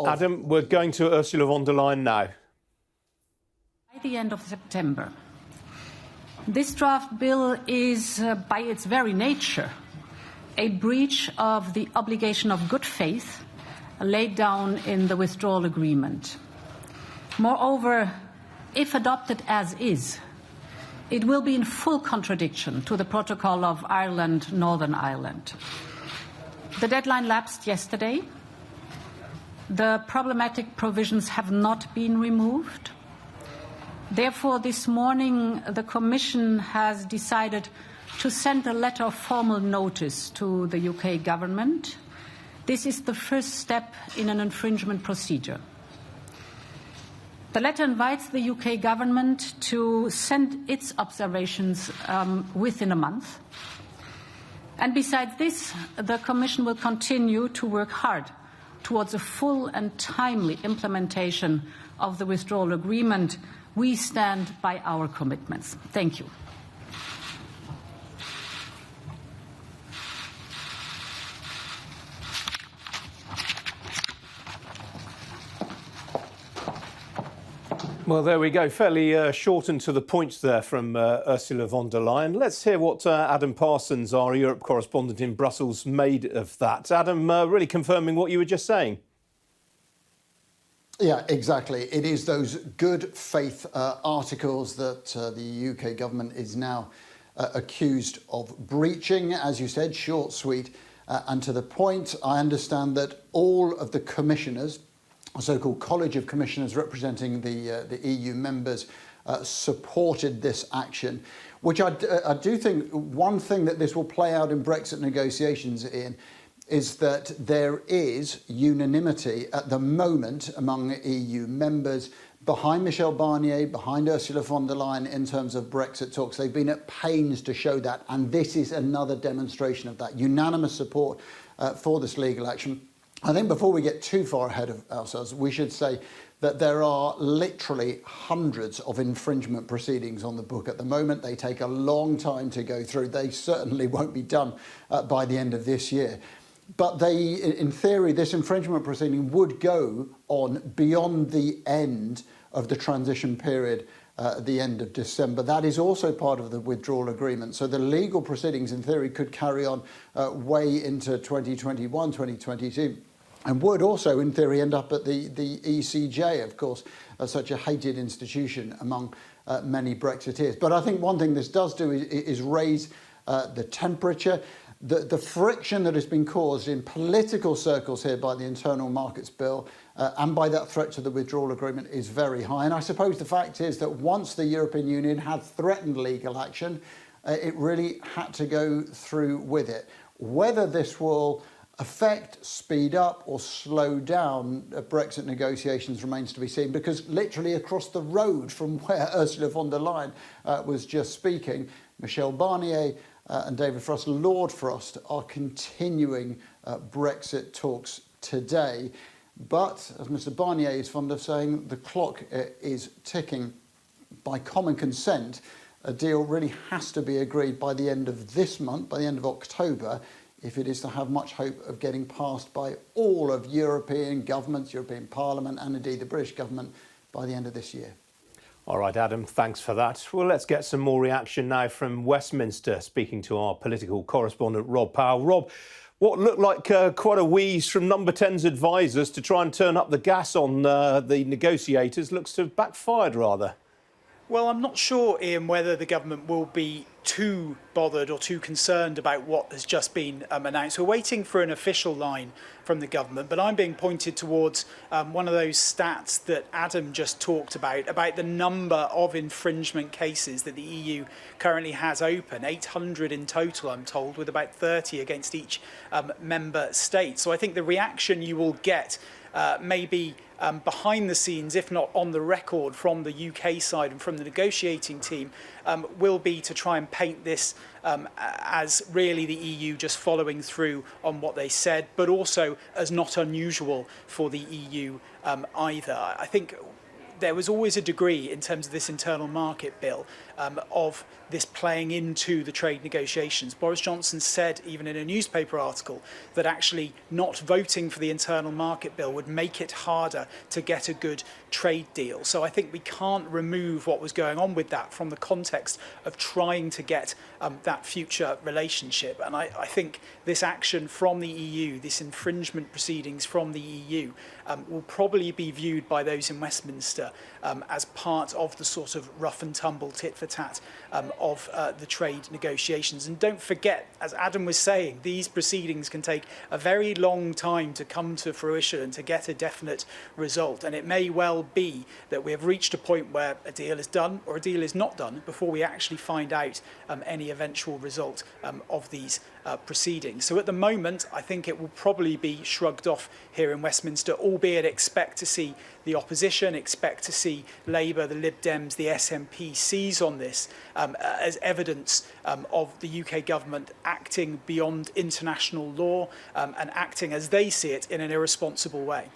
of... Adam, we're going to Ursula von der Leyen now. By the end of September, this draft bill is, by its very nature, a breach of the obligation of good faith laid down in the withdrawal agreement. Moreover, if adopted as is, it will be in full contradiction to the Protocol of Ireland, Northern Ireland. The deadline lapsed yesterday. The problematic provisions have not been removed. Therefore, this morning, the Commission has decided to send a letter of formal notice to the UK government. This is the first step in an infringement procedure. The letter invites the UK government to send its observations within a month. And besides this, the Commission will continue to work hard towards a full and timely implementation of the withdrawal agreement. We stand by our commitments. Thank you. Well, there we go. Fairly short and to the point there from Ursula von der Leyen. Let's hear what Adam Parsons, our Europe correspondent in Brussels, made of that. Adam, really confirming what you were just saying. Yeah, exactly. It is those good faith articles that the UK government is now accused of breaching. As you said, short, sweet and to the point. I understand that all of the commissioners, a so-called College of Commissioners representing the EU members, supported this action, which I do think one thing that this will play out in Brexit negotiations, Ian, is that there is unanimity at the moment among EU members behind Michel Barnier, behind Ursula von der Leyen in terms of Brexit talks. They've been at pains to show that, and this is another demonstration of that unanimous support for this legal action. I think before we get too far ahead of ourselves, we should say that there are literally hundreds of infringement proceedings on the book at the moment. They take a long time to go through. They certainly won't be done by the end of this year. But they, in theory, this infringement proceeding would go on beyond the end of the transition period at the end of December. That is also part of the withdrawal agreement. So the legal proceedings, in theory, could carry on way into 2021, 2022. And would also, in theory, end up at the ECJ, of course, such a hated institution among many Brexiteers. But I think one thing this does do is raise the temperature. The friction that has been caused in political circles here by the Internal Markets Bill and by that threat to the withdrawal agreement is very high. And I suppose the fact is that once the European Union had threatened legal action, it really had to go through with it. Whether this will affect, speed up or slow down Brexit negotiations remains to be seen, because literally across the road from where Ursula von der Leyen was just speaking, Michel Barnier and David Frost, Lord Frost, are continuing Brexit talks today. But, as Mr Barnier is fond of saying, the clock is ticking. By common consent, a deal really has to be agreed by the end of this month, by the end of October, if it is to have much hope of getting passed by all of European governments, European Parliament and indeed the British government by the end of this year. All right, Adam, thanks for that. Well, let's get some more reaction now from Westminster, speaking to our political correspondent, Rob Powell. Rob, what looked like quite a wheeze from Number 10's advisers to try and turn up the gas on the negotiators looks to have backfired rather. Well, I'm not sure, Ian, whether the government will be too bothered or too concerned about what has just been announced. We're waiting for an official line from the government, but I'm being pointed towards one of those stats that Adam just talked about the number of infringement cases that the EU currently has open. 800 in total, I'm told, with about 30 against each member state. So I think the reaction you will get maybe behind the scenes, if not on the record, from the UK side and from the negotiating team, will be to try and paint this as really the EU just following through on what they said, but also as not unusual for the EU either. I think there was always a degree in terms of this internal market bill of this playing into the trade negotiations. Boris Johnson said, even in a newspaper article, that actually not voting for the internal market bill would make it harder to get a good trade deal. So I think we can't remove what was going on with that from the context of trying to get that future relationship. And I think this action from the EU, this infringement proceedings from the EU, will probably be viewed by those in Westminster as part of the sort of rough and tumble tit for tat of the trade negotiations. And don't forget, as Adam was saying, these proceedings can take a very long time to come to fruition and to get a definite result. And it may well be that we have reached a point where a deal is done or a deal is not done before we actually find out any eventual result of these proceedings. So at the moment, I think it will probably be shrugged off here in Westminster, albeit expect to see the opposition, expect to see Labour, the Lib Dems, the SNP seize on this as evidence of the UK government acting beyond international law and acting as they see it in an irresponsible way.